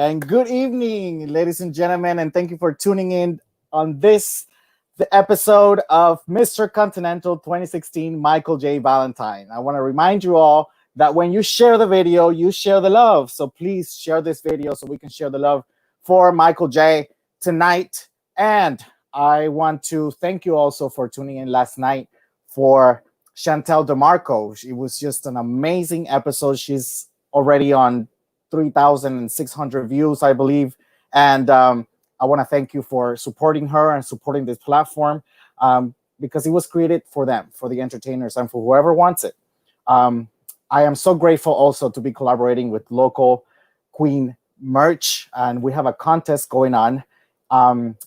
and good evening, ladies and gentlemen, and thank you for tuning in on the episode of Mr. Continental 2016 Mykul Jay Valentine. I want to remind you all that when you share the video, you share the love. So please share this video so we can share the love for Mykul Jay tonight. And I want to thank you also for tuning in last night for Chantel DeMarco. It was just an amazing episode. She's already on 3,600 views, I believe. And I want to thank you for supporting her and supporting this platform because it was created for them, for the entertainers, and for whoever wants it. I am so grateful also to be collaborating with Local Queen merch, and we have a contest going on.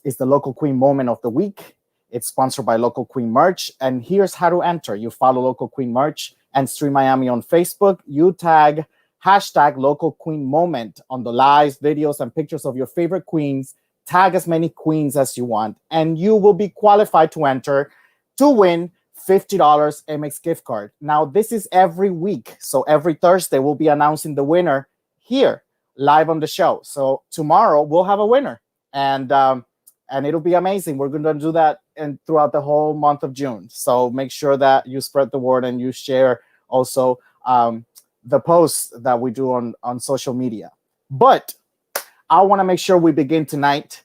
It's the Local Queen Moment of the Week. It's sponsored by Local Queen merch, and here's how to enter. You follow Local Queen merch and Stream Miami on Facebook. You tag hashtag Local Queen Moment on the lives, videos, and pictures of your favorite queens. Tag as many queens as you want, and you will be qualified to enter to win $50 Amex gift card. Now, this is every week, so every Thursday we'll be announcing the winner here live on the show. So tomorrow we'll have a winner, and it'll be amazing. We're going to do that throughout the whole month of June. So make sure that you spread the word and you share also the posts that we do on social media. But I want to make sure we begin tonight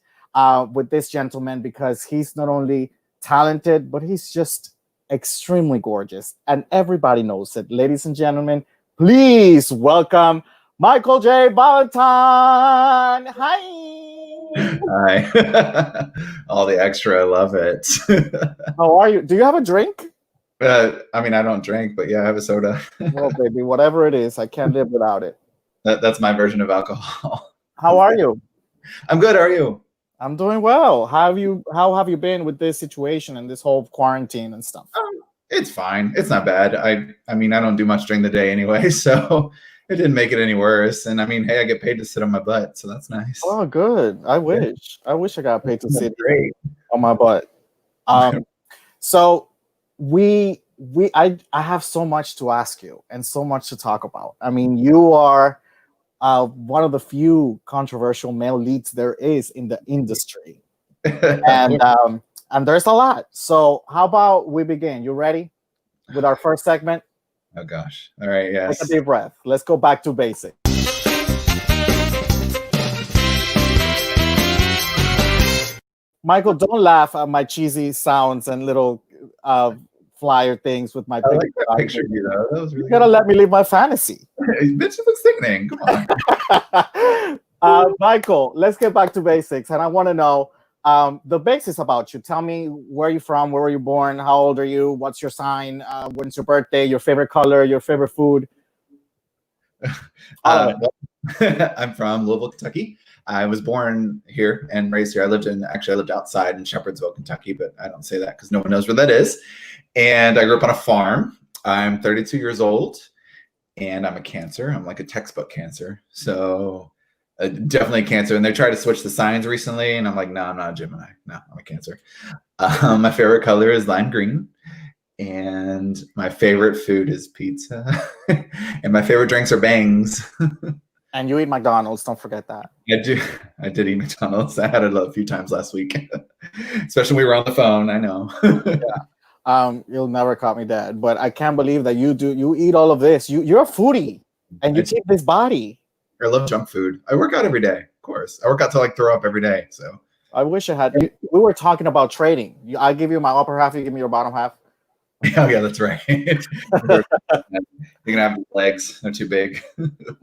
with this gentleman because he's not only talented, but he's just extremely gorgeous. And everybody knows it. Ladies and gentlemen, please welcome Mykul Jay Valentine. Hi. Hi. All the extra, I love it. How are you? Do you have a drink? I mean, I don't drink, but yeah, I have a soda. Well, baby, whatever it is, I can't live without it. That's my version of alcohol. How are you? I'm good. How are you? I'm doing well. How have you been with this situation and this whole quarantine and stuff? It's fine. It's not bad. I mean, I don't do much during the day anyway, so it didn't make it any worse. And I mean, hey, I get paid to sit on my butt, so that's nice. Oh, good. I wish I got paid to sit on my butt. So I have so much to ask you and so much to talk about. I mean, you are one of the few controversial male leads there is in the industry, and there's a lot. So how about we begin? You ready with our first segment? Oh gosh! All right, yes. Take a deep breath. Let's go back to basics. Mykul, don't laugh at my cheesy sounds and little flyer things with my I like that picture of you, though. That was really you gotta let me live my fantasy. Bitch, it looks sickening. Come on. Mykul, let's get back to basics. And I want to know the basics about you. Tell me where you're from, where were you born, how old are you, what's your sign, when's your birthday, your favorite color, your favorite food. I'm from Louisville, Kentucky. I was born here and raised here. I lived outside in Shepherdsville, Kentucky, but I don't say that because no one knows where that is. And I grew up on a farm. I'm 32 years old, and I'm a Cancer. I'm like a textbook Cancer. So definitely a Cancer. And they tried to switch the signs recently, and I'm like, no, I'm not a Gemini. No, I'm a Cancer. My favorite color is lime green. And my favorite food is pizza. And my favorite drinks are bangs. And you eat McDonald's, don't forget that. I did eat McDonald's. I had it a few times last week. Especially when we were on the phone, I know. Yeah. You'll never caught me dead. But I can't believe that you eat all of this. You're a foodie and you keep this body. I love junk food. I work out every day, of course. I work out to like throw up every day. So I wish I had we were talking about trading. I give you my upper half, you give me your bottom half. Oh yeah, that's right. You're gonna have legs; they're too big.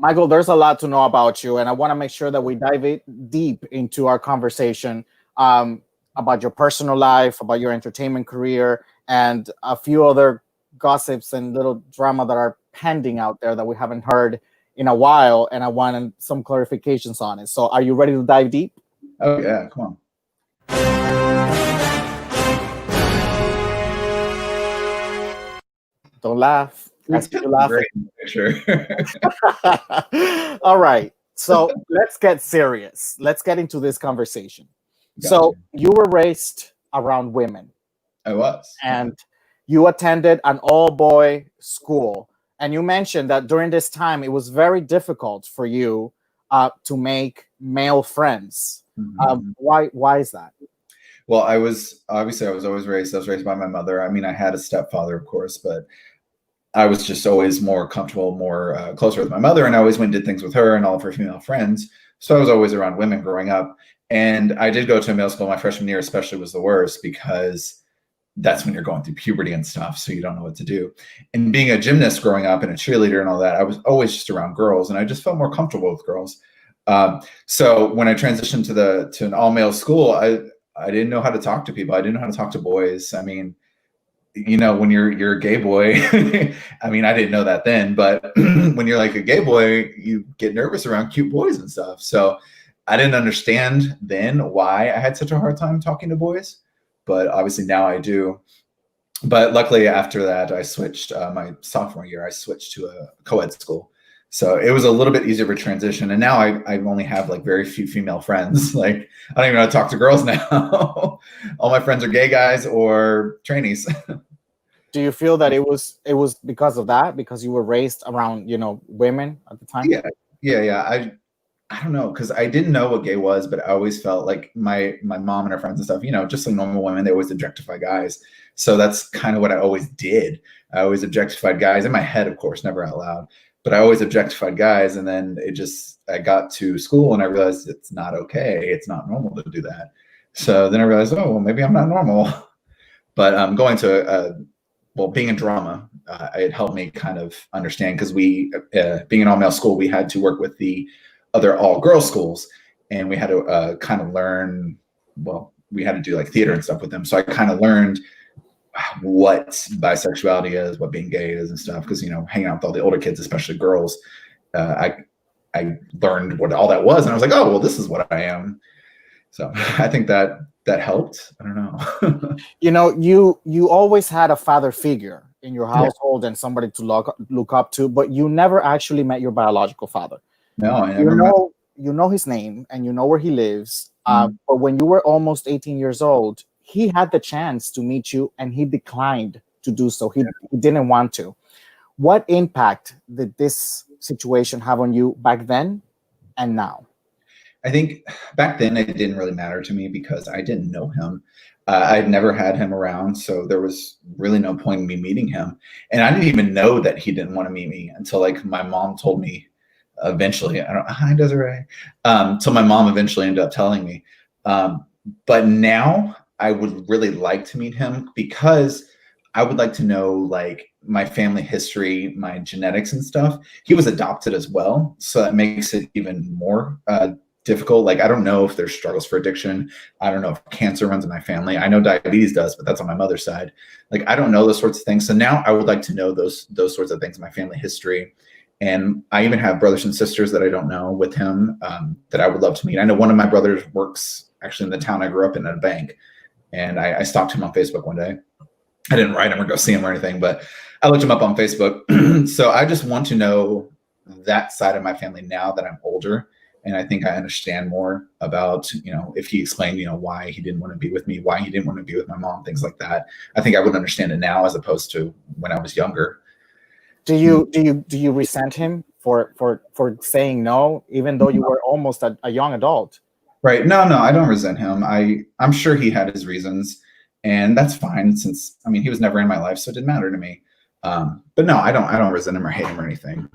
Mykul, there's a lot to know about you, and I want to make sure that we dive deep into our conversation about your personal life, about your entertainment career, and a few other gossips and little drama that are pending out there that we haven't heard in a while. And I wanted some clarifications on it. So, are you ready to dive deep? Oh yeah, come on. Don't laugh. You're laughing. Sure. All right. So let's get serious. Let's get into this conversation. Gotcha. So you were raised around women. I was. And you attended an all-boy school. And you mentioned that during this time, it was very difficult for you to make male friends. Mhm. Why is that? Well, I was always raised. I was raised by my mother. I mean, I had a stepfather, of course, but I was just always more comfortable, more closer with my mother, and I always went and did things with her and all of her female friends. So I was always around women growing up. And I did go to a male school. My freshman year, especially, was the worst because that's when you're going through puberty and stuff, so you don't know what to do. And being a gymnast growing up and a cheerleader and all that, I was always just around girls, and I just felt more comfortable with girls. So when I transitioned to an all male school, I didn't know how to talk to people. I didn't know how to talk to boys. I mean, when you're a gay boy, I mean, I didn't know that then, but when you're like a gay boy, you get nervous around cute boys and stuff. So I didn't understand then why I had such a hard time talking to boys, but obviously now I do. But luckily after that, I switched my sophomore year, I switched to a co-ed school. So it was a little bit easier of a transition. And now I only have like very few female friends. Like I don't even know how to talk to girls now. All my friends are gay guys or trainees. Do you feel that it was because of that, because you were raised around women at the time? Yeah. I don't know, because I didn't know what gay was, but I always felt like my mom and her friends and stuff, just like normal women, they always objectify guys. So that's kind of what I always did. I always objectified guys in my head, of course, never out loud, but I always objectified guys. And then I got to school and I realized it's not okay. It's not normal to do that. So then I realized, oh, well, maybe I'm not normal. But going to being in drama, it helped me kind of understand, because being an all male school, we had to work with the other all girls schools, and we had to kind of learn. Well, we had to do like theater and stuff with them, so I kind of learned what bisexuality is, what being gay is, and stuff. Because hanging out with all the older kids, especially girls, I learned what all that was, and I was like, oh well, this is what I am. So I think that helped. I don't know. You always had a father figure in your Yeah. household and somebody to look up to, but you never actually met your biological father. No, I never met. You know his name and you know where he lives. But when you were almost 18 years old, he had the chance to meet you and he declined to do so. He didn't want to. What impact did this situation have on you back then and now? I think back then it didn't really matter to me because I didn't know him. I'd never had him around, so there was really no point in me meeting him. And I didn't even know that he didn't want to meet me until like my mom told me eventually. Hi, Desiree. So my mom eventually ended up telling me. But now I would really like to meet him because I would like to know like my family history, my genetics and stuff. He was adopted as well, so that makes it even more difficult. Like I don't know if there's struggles for addiction. I don't know if cancer runs in my family. I know diabetes does, but that's on my mother's side. Like I don't know those sorts of things. So now I would like to know those sorts of things, my family history. And I even have brothers and sisters that I don't know with him that I would love to meet. I know one of my brothers works actually in the town I grew up in at a bank. And I stalked him on Facebook one day. I didn't write him or go see him or anything, but I looked him up on Facebook. So I just want to know that side of my family now that I'm older. And I think I understand more about, if he explained, why he didn't want to be with me, why he didn't want to be with my mom, things like that. I think I would understand it now as opposed to when I was younger. Do you resent him for saying no, even though you were almost a young adult? Right. No, I don't resent him. I'm sure he had his reasons, and that's fine since, he was never in my life, so it didn't matter to me. But no, I don't resent him or hate him or anything.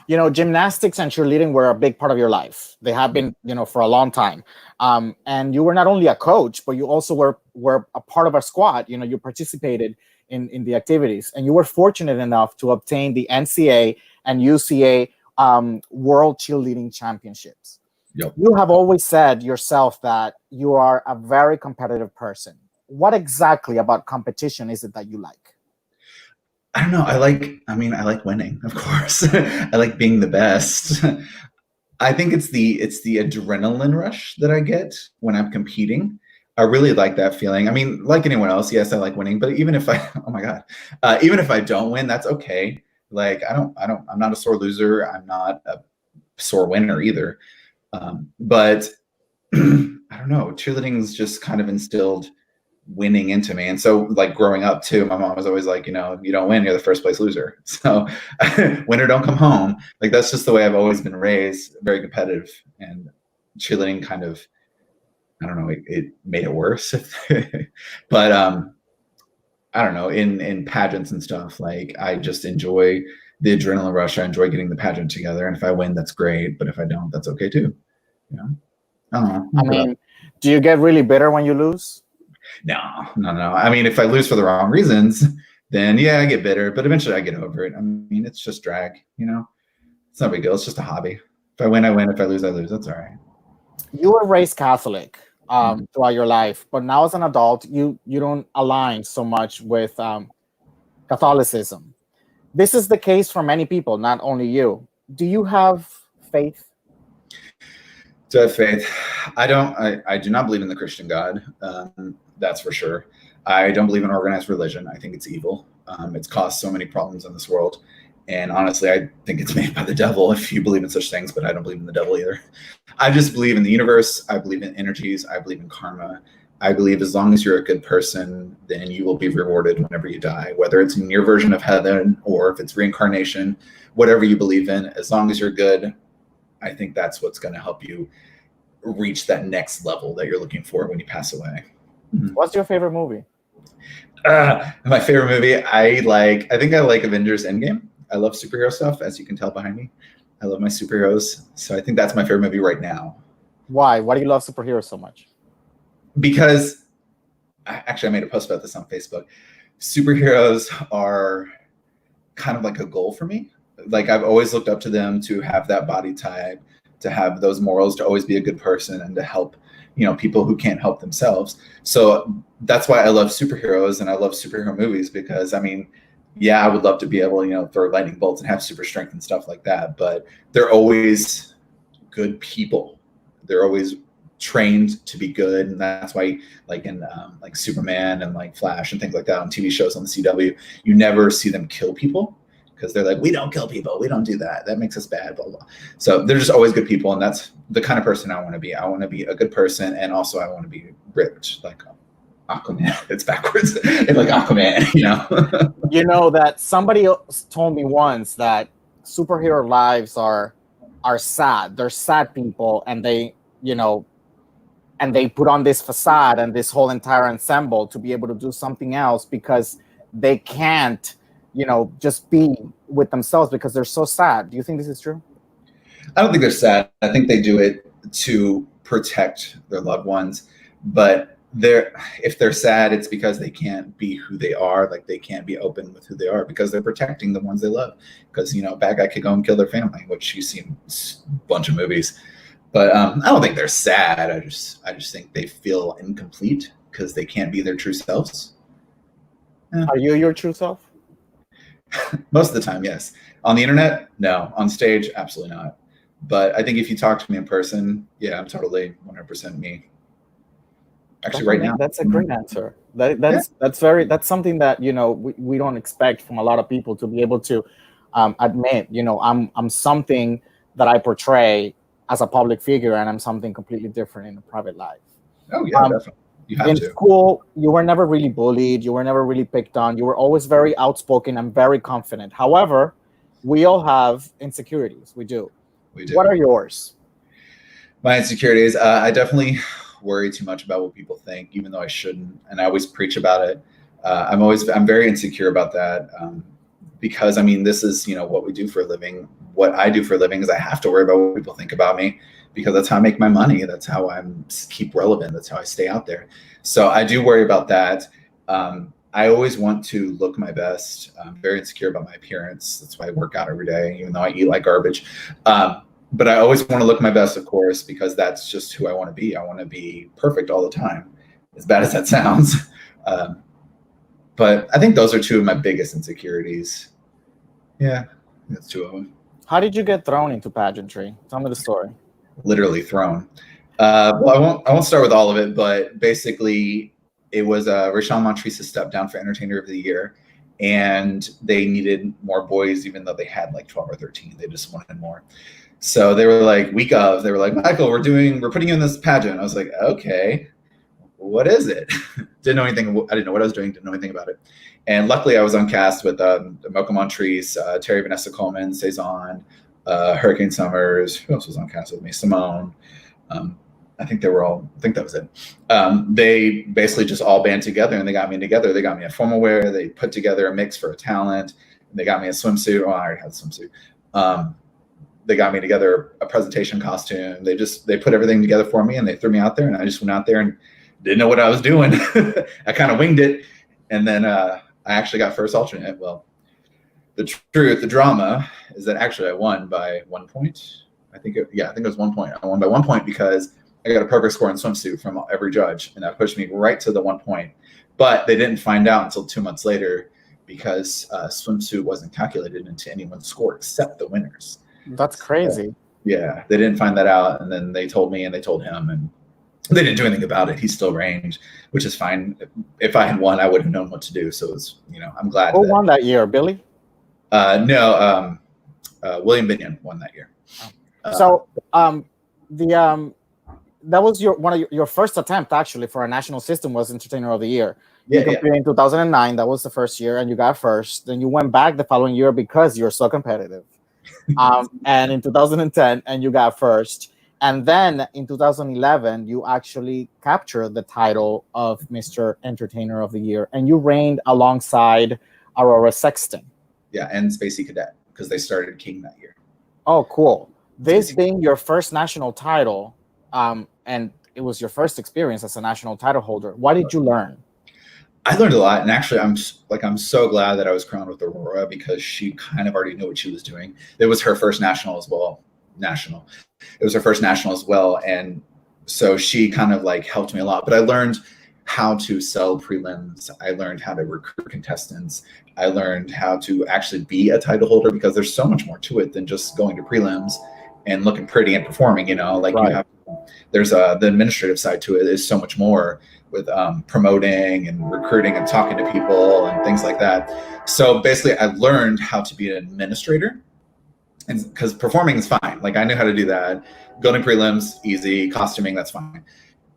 No. Gymnastics and cheerleading were a big part of your life. They have been, for a long time. And you were not only a coach, but you also were a part of a squad. You participated in the activities, and you were fortunate enough to obtain the NCAA and UCA World Cheerleading Championships. Yep. You have always said yourself that you are a very competitive person. What exactly about competition is it that you like? I don't know. I like winning, of course. I like being the best. I think it's the adrenaline rush that I get when I'm competing. I really like that feeling. Like anyone else, yes, I like winning, but even if oh my God, even if I don't win, that's okay. Like I'm not a sore loser. I'm not a sore winner either. But I don't know. Cheerleading's just kind of instilled winning into me. And so like growing up too, my mom was always like, you don't win, you're the first place loser. So winner don't come home. Like that's just the way I've always been raised, very competitive. And cheerleading kind of, I don't know, it made it worse. But I don't know, in pageants and stuff, like I just enjoy the adrenaline rush. I enjoy getting the pageant together. And if I win, that's great. But if I don't, that's okay too. I don't know. I mean, do you get really bitter when you lose? No. I mean, if I lose for the wrong reasons, then yeah, I get bitter, but eventually I get over it. I mean, it's just drag, it's not a big deal. It's just a hobby. If I win, I win. If I lose, I lose. That's all right. You were raised Catholic throughout your life, but now as an adult, you don't align so much with Catholicism. This is the case for many people, not only you. Do you have faith? To have faith, I don't. I do not believe in the Christian God. That's for sure. I don't believe in organized religion. I think it's evil. It's caused so many problems in this world. And honestly, I think it's made by the devil if you believe in such things, but I don't believe in the devil either. I just believe in the universe. I believe in energies. I believe in karma. I believe as long as you're a good person, then you will be rewarded whenever you die, whether it's in your version of heaven or if it's reincarnation, whatever you believe in, as long as you're good, I think that's what's going to help you reach that next level that you're looking for when you pass away. What's your favorite movie? My favorite movie, I think I like Avengers Endgame. I love superhero stuff, as you can tell behind me. I love my superheroes. So I think that's my favorite movie right now. Why? Why do you love superheroes so much? Because, actually, I made a post about this on Facebook. Superheroes are kind of like a goal for me. Like, I've always looked up to them to have that body type, to have those morals, to always be a good person, and to help, people who can't help themselves. So that's why I love superheroes and I love superhero movies, because, I mean, yeah, I would love to be able to, throw lightning bolts and have super strength and stuff like that. But they're always good people. They're always trained to be good. And that's why, like in like Superman and like Flash and things like that on TV shows on the CW, you never see them kill people because they're like, we don't kill people. We don't do that. That makes us bad, blah, blah. So they're just always good people. And that's the kind of person I want to be. I want to be a good person. And also I want to be ripped, like Aquaman. It's backwards. Like Aquaman, You know that somebody else told me once that superhero lives are sad. They're sad people, and they put on this facade and this whole entire ensemble to be able to do something else because they can't, just be with themselves because they're so sad. Do you think this is true? I don't think they're sad. I think they do it to protect their loved ones, but if they're sad, it's because they can't be who they are. Like they can't be open with who they are because they're protecting the ones they love. Because a bad guy could go and kill their family, which you see in a bunch of movies. But I don't think they're sad. I just think they feel incomplete because they can't be their true selves. Yeah. Are you your true self? Most of the time, yes. On the internet, no. On stage, absolutely not. But I think if you talk to me in person, yeah, I'm totally 100% me. Actually, right now, that's a great answer. That's something that we don't expect from a lot of people to be able to admit. I'm something that I portray as a public figure, and I'm something completely different in a private life. Oh yeah, definitely. You have in to. School, you were never really bullied. You were never really picked on. You were always very outspoken and very confident. However, we all have insecurities. We do. What are yours? My insecurities, I definitely worry too much about what people think, even though I shouldn't. And I always preach about it. I'm very insecure about that. Because I mean, this is, what we do for a living. What I do for a living is I have to worry about what people think about me because that's how I make my money. That's how I keep relevant. That's how I stay out there. So I do worry about that. I always want to look my best. I'm very insecure about my appearance. That's why I work out every day, even though I eat like garbage. But I always want to look my best, of course, because that's just who I want to be. I want to be perfect all the time, as bad as that sounds. But I think those are two of my biggest insecurities. Yeah, that's two of them. How did you get thrown into pageantry? Tell me the story. Literally thrown. Well, I won't start with all of it, but basically it was Rachel Montrese's step down for Entertainer of the Year, and they needed more boys, even though they had like 12 or 13. They just wanted more. So they were like, Mykul, we're putting you in this pageant. I was like, okay, what is it? Didn't know anything. I didn't know what I was doing. Didn't know anything about it. And luckily, I was on cast with Mykul Montrese, Terry Vanessa Coleman, Saison, Hurricane Summers. Who else was on cast with me? Simone. I think that was it. They basically just all band together and they got me together. They got me a formal wear. They put together a mix for a talent. And they got me a swimsuit. Oh, I already had a swimsuit. They got me together a presentation costume. They put everything together for me and they threw me out there and I just went out there and didn't know what I was doing. I kind of winged it. And then I actually got first alternate. Well, the drama is that actually I won by 1 point. I think it was 1 point. I won by 1 point because I got a perfect score in swimsuit from every judge, and that pushed me right to the 1 point. But they didn't find out until 2 months later because swimsuit wasn't calculated into anyone's score except the winners. That's crazy. So, yeah, they didn't find that out, and then they told me and they told him, and they didn't do anything about it. He still reigned, which is fine. If I had won, I would have known what to do. So it was, I'm glad. Who won that year, Billy? No, William Binion won that year. So that was one of your first attempt actually for a national system was Entertainer of the Year. You competed in 2009. That was the first year, and you got first. Then you went back the following year because you're so competitive. And in 2010, and you got first. And then in 2011, you actually captured the title of Mr. Entertainer of the Year, and you reigned alongside Aurora Sexton. Yeah, and Spacey Cadet because they started King that year. Oh, cool! This being your first national title. And it was your first experience as a national title holder. What did you learn? I learned a lot, and actually, I'm so glad that I was crowned with Aurora because she kind of already knew what she was doing. It was her first national as well. It was her first national as well, and so she kind of helped me a lot. But I learned how to sell prelims. I learned how to recruit contestants. I learned how to actually be a title holder because there's so much more to it than just going to prelims and looking pretty and performing. You have. There's the administrative side to it is so much more with promoting and recruiting and talking to people and things like that. So basically I learned how to be an administrator, and because performing is fine. I knew how to do that. Going to prelims, easy. Costuming, that's fine.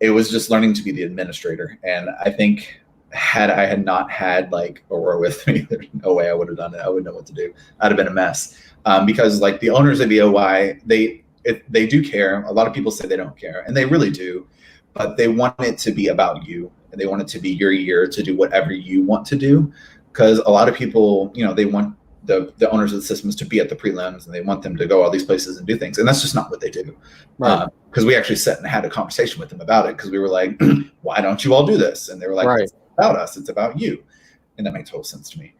It was just learning to be the administrator. And I think had I not had Aurora with me, there's no way I would have done it. I wouldn't know what to do. I'd have been a mess. Because the owners of EOY, they do care. A lot of people say they don't care, and they really do, but they want it to be about you, and they want it to be your year to do whatever you want to do. Because a lot of people, they want the owners of the systems to be at the prelims, and they want them to go all these places and do things, and that's just not what they do. Right. Because we actually sat and had a conversation with them about it, because we were like, why don't you all do this? And they were like, right. It's about us, it's about you. And that made total sense to me.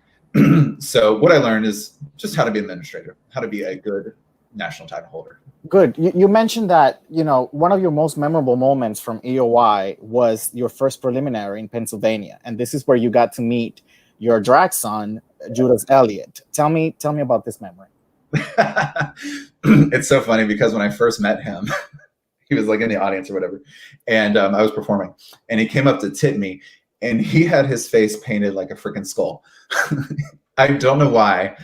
So what I learned is just how to be an administrator, how to be a good national title holder. Good. You mentioned that, one of your most memorable moments from EOY was your first preliminary in Pennsylvania. And this is where you got to meet your drag son, Judas Elliott. Tell me about this memory. It's so funny because when I first met him, he was in the audience or whatever. And I was performing and he came up to tip me and he had his face painted like a freaking skull. I don't know why.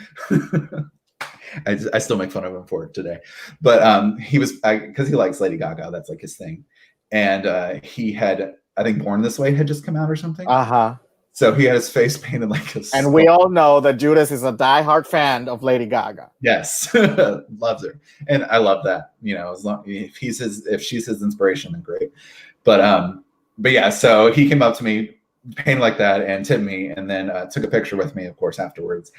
I still make fun of him for it today, but he was because he likes Lady Gaga. That's his thing, and he had, I think, Born This Way had just come out or something. So he had his face painted like a skull. And we all know that Judas is a diehard fan of Lady Gaga. Yes, loves her, and I love that. As long if she's his inspiration, then great. But yeah, so he came up to me, painted like that, and tipped me, and then took a picture with me, of course, afterwards.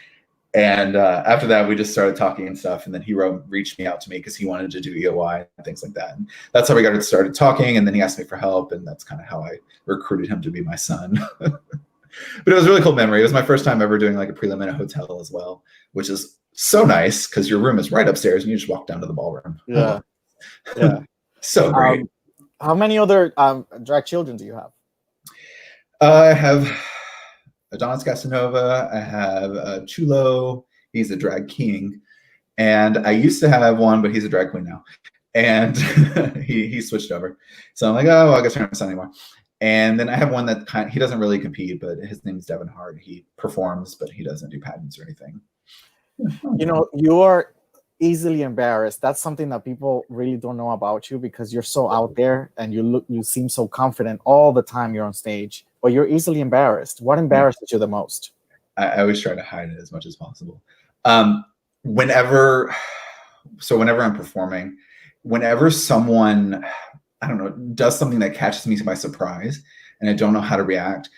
And after that, we just started talking and stuff. And then he reached me out to me because he wanted to do EOY and things like that. And that's how we started talking. And then he asked me for help. And that's kind of how I recruited him to be my son. But it was a really cool memory. It was my first time ever doing a prelim in a hotel as well, which is so nice because your room is right upstairs and you just walk down to the ballroom. Yeah. Yeah. So great. How many other drag children do you have? I have Adonis Casanova, I have Chulo, he's a drag king, and I used to have one, but he's a drag queen now, and he switched over. So I'm like, oh, well, I guess I'm not anymore. And then I have one that he doesn't really compete, but his name is Devin Hart. He performs, but he doesn't do pageants or anything. You are easily embarrassed. That's something that people really don't know about you because you're so out there and you seem so confident all the time you're on stage, but you're easily embarrassed. What embarrasses you the most? I always try to hide it as much as possible. Um, whenever, whenever I'm performing, whenever someone, I don't know, does something that catches me by surprise and I don't know how to react,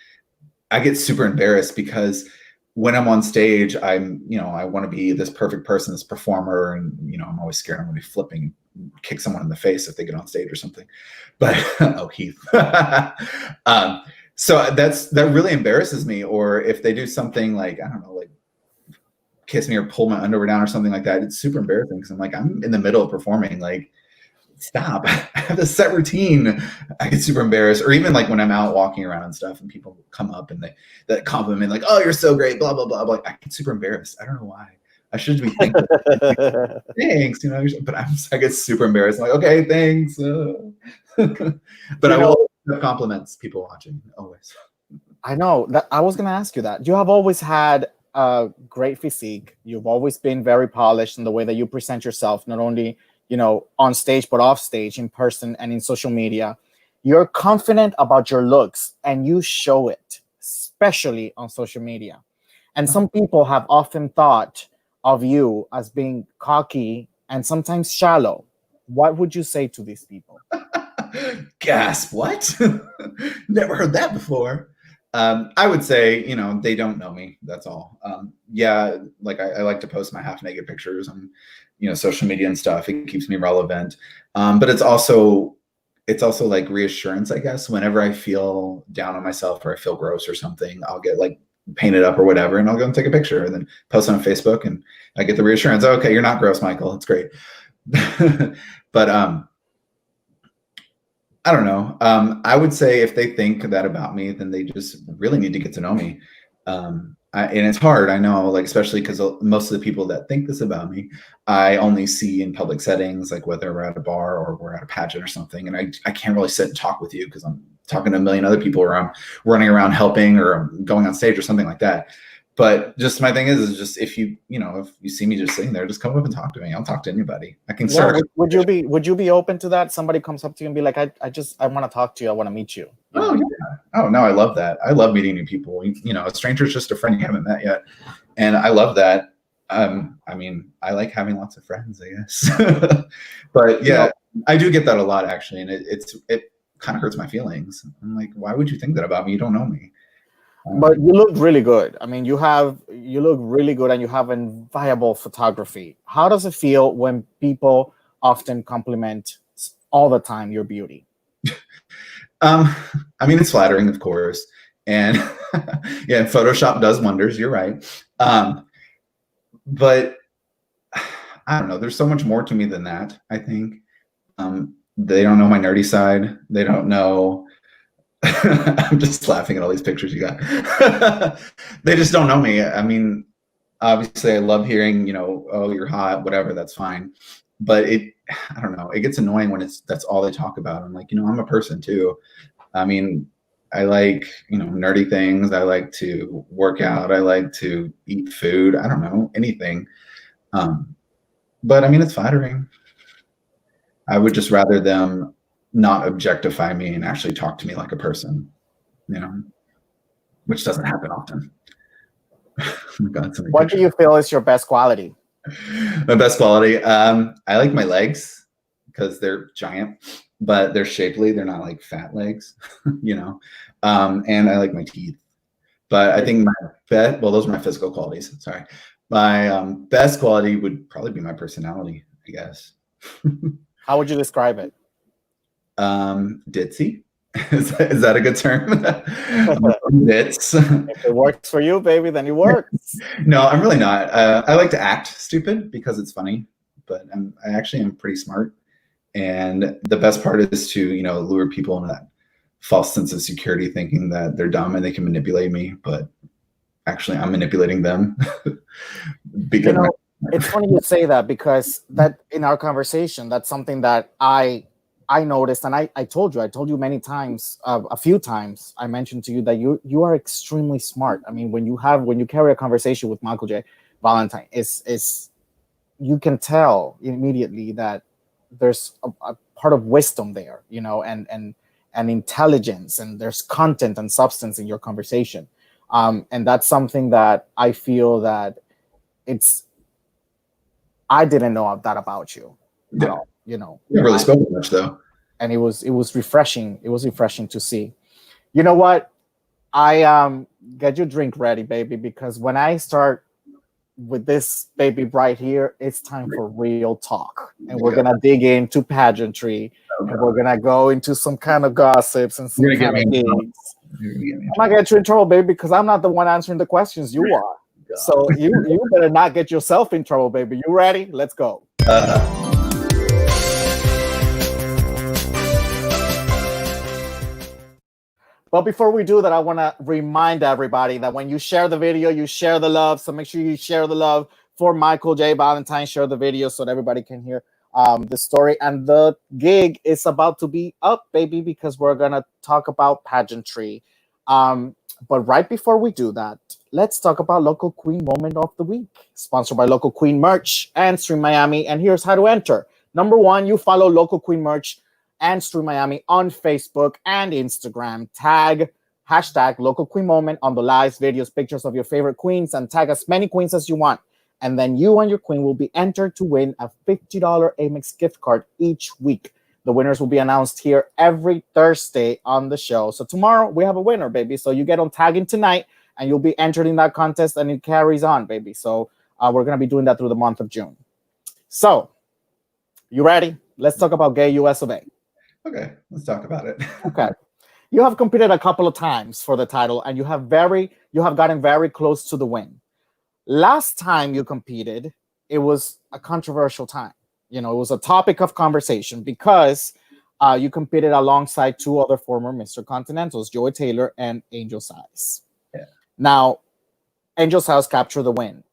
I get super embarrassed because when I'm on stage, I want to be this perfect person, this performer, and I'm always scared I'm going to be flipping, kick someone in the face if they get on stage or something. But oh, Heath. So that really embarrasses me. Or if they do something like, I don't know, like kiss me or pull my underwear down or something like that, it's super embarrassing because I'm like, I'm in the middle of performing, like, stop. I have a set routine. I get super embarrassed. Or even like when I'm out walking around and stuff and people come up and they compliment like, oh, you're so great, blah, blah, blah. I'm like, I get super embarrassed. I don't know why. I should be thankful. Thanks, but I get super embarrassed. I'm like, okay, thanks. But I will have compliments, people watching, always. I know that I was going to ask you that. You have always had a great physique. You've always been very polished in the way that you present yourself, not only on stage, but off stage, in person, and in social media. You're confident about your looks and you show it, especially on social media. And some people have often thought of you as being cocky and sometimes shallow. What would you say to these people? Gasp, what? Never heard that before. I would say, they don't know me. That's all. Yeah, like I like to post my half naked pictures on social media and stuff. It keeps me relevant. But it's also like reassurance, I guess. Whenever I feel down on myself or I feel gross or something, I'll get like painted up or whatever, and I'll go and take a picture and then post it on Facebook, and I get the reassurance. Oh, okay, you're not gross, Michael. It's great. But I don't know. I would say if they think that about me, then they just really need to get to know me. And it's hard, I know, like, especially because most of the people that think this about me, I only see in public settings, like whether we're at a bar or we're at a pageant or something. And I can't really sit and talk with you because I'm talking to a million other people, or I'm running around helping, or I'm going on stage or something like that. But just my thing is just if you see me just sitting there, just come up and talk to me. I'll talk to anybody. I can start. Yeah, would you be open to that? Somebody comes up to you and be like, I want to talk to you. I want to meet you. Oh, yeah. Oh, no, I love that. I love meeting new people. A stranger's just a friend you haven't met yet. And I love that. I mean, I like having lots of friends, I guess. But yeah, I do get that a lot, actually. And it kind of hurts my feelings. I'm like, why would you think that about me? You don't know me. But you look really good. I mean, you look really good, and you have viable photography. How does it feel when people often compliment all the time your beauty? I mean, it's flattering, of course. And yeah, Photoshop does wonders. You're right. But I don't know. There's so much more to me than that, I think. They don't know my nerdy side. They don't know. I'm just laughing at all these pictures you got. They just don't know me. I mean, obviously I love hearing, oh, you're hot, whatever, that's fine. But I don't know, it gets annoying when that's all they talk about. I'm like, I'm a person too. I mean, I like, nerdy things. I like to work out. I like to eat food. I don't know, anything. But I mean, it's flattering. I would just rather them not objectify me and actually talk to me like a person, which doesn't happen often. Oh my God, what do you feel is your best quality? My best quality, I like my legs because they're giant, but they're shapely. They're not like fat legs, and I like my teeth. But I think those are my physical qualities. Sorry. My best quality would probably be my personality, I guess. How would you describe it? Ditzy. Is that a good term? Bits. If it works for you, baby, then it works. No, I'm really not. I like to act stupid because it's funny, but I actually am pretty smart. And the best part is to, lure people into that false sense of security, thinking that they're dumb and they can manipulate me, but actually I'm manipulating them. Because it's funny you say that, because that in our conversation, that's something that I noticed, and I told you many times, a few times I mentioned to you that you are extremely smart. I mean, when you carry a conversation with Mykul Jay Valentine, it's you can tell immediately that there's a part of wisdom there, and intelligence, and there's content and substance in your conversation. And that's something that I feel that it's I didn't know that about you at Yeah. all, You haven't really spoken much though. and it was refreshing. It was refreshing to see. You know what? I get your drink ready, baby, because when I start with this baby right here, it's time for real talk. And we're gonna dig into pageantry, and we're gonna go into some kind of gossips and some You're gonna kind get of me gigs. I'm not gonna get you in trouble, baby, because I'm not the one answering the questions. You are. So you better not get yourself in trouble, baby. You ready? Let's go. But before we do that, I want to remind everybody that when you share the video, you share the love. So make sure you share the love for Mykul Jay Valentine. Share the video so that everybody can hear the story. And the gig is about to be up, baby, because we're going to talk about pageantry. But right before we do that, let's talk about Local Queen Moment of the Week, sponsored by Local Queen Merch and Stream Miami. And here's how to enter. Number one, you follow Local Queen Merch and Stream Miami on Facebook and Instagram. Tag hashtag Local Queen Moment on the lives, videos, pictures of your favorite queens, and tag as many queens as you want. And then you and your queen will be entered to win a $50 Amex gift card each week. The winners will be announced here every Thursday on the show. So tomorrow we have a winner, baby. So you get on tagging tonight and you'll be entered in that contest, and it carries on, baby. So we're going to be doing that through the month of June. So you ready? Let's talk about Gay US of A. Okay, let's talk about it. Okay. You have competed a couple of times for the title, and you have gotten very close to the win. Last time you competed, it was a controversial time. It was a topic of conversation because you competed alongside two other former Mr. Continentals, Joey Taylor and Angel Size. Yeah. Now, Angel Size captured the win.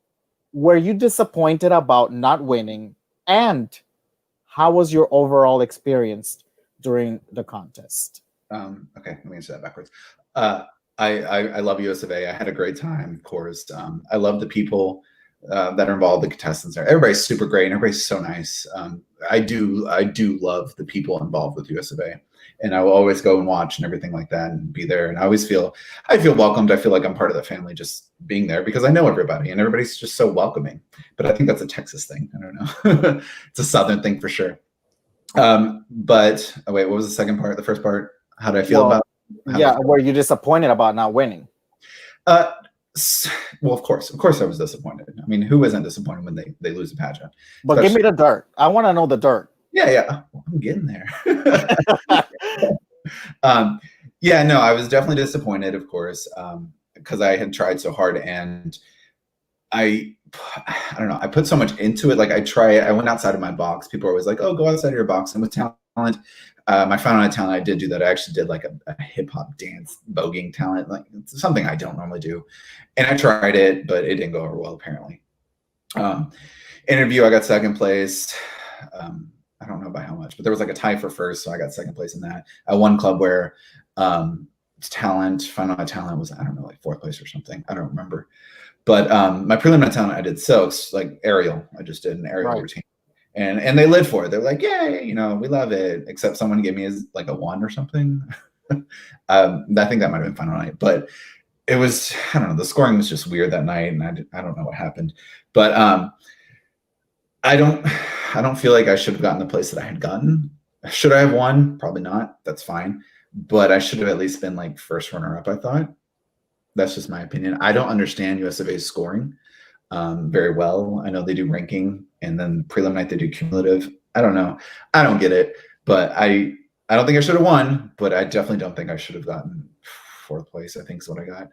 Were you disappointed about not winning? And how was your overall experience during the contest? Okay, let me answer that backwards. I love US of A. I had a great time, of course. I love the people that are involved, the contestants there. Everybody's super great, and everybody's so nice. I do love the people involved with US of A, and I will always go and watch and everything like that, and be there. And I feel welcomed. I feel like I'm part of the family just being there because I know everybody, and everybody's just so welcoming. But I think that's a Texas thing. I don't know. It's a Southern thing for sure. But wait, what was the second part? The first part? How did I feel about? Were you disappointed about not winning? Well, of course I was disappointed. I mean, who isn't disappointed when they lose a pageant? But give me the dirt. I want to know the dirt. Yeah, I'm getting there. No, I was definitely disappointed, of course, because I had tried so hard, and I don't know, I put so much into it. Like I went outside of my box. People are always like, oh, go outside of your box. And with talent, I found out talent, I did do that. I actually did like a hip hop dance voguing talent, like it's something I don't normally do. And I tried it, but it didn't go over well, apparently. Interview, I got second place. I don't know by how much, but there was like a tie for first. So I got second place in that. I won club where talent, found out talent was, I don't know, like fourth place or something. I don't remember. But my preliminary talent, I did silks, like aerial. I just did an aerial routine. And they lived for it. They're like, yay, we love it. Except someone gave me like a 1 or something. I think that might have been final night, but it was, I don't know, the scoring was just weird that night, and I don't know what happened. But I don't feel like I should have gotten the place that I had gotten. Should I have won? Probably not. That's fine. But I should have at least been like first runner up, I thought. That's just my opinion. I don't understand US of A's scoring very well. I know they do ranking, and then prelim night they do cumulative. I don't know. I don't get it, but I don't think I should have won, but I definitely don't think I should have gotten fourth place, I think is what I got.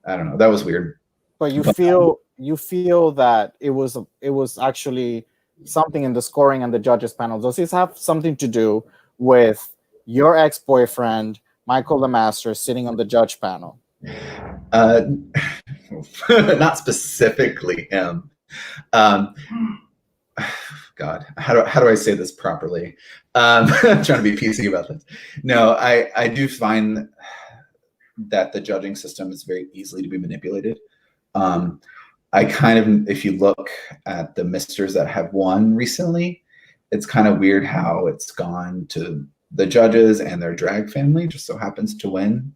I don't know. That was weird. But you feel that it was actually something in the scoring and the judges panel. Does this have something to do with your ex-boyfriend, Michael the Master, sitting on the judge panel? Not specifically him. God, how do I say this properly? I'm trying to be PC about this. No, I do find that the judging system is very easily to be manipulated. I kind of, if you look at the misters that have won recently, it's kind of weird how it's gone to the judges and their drag family just so happens to win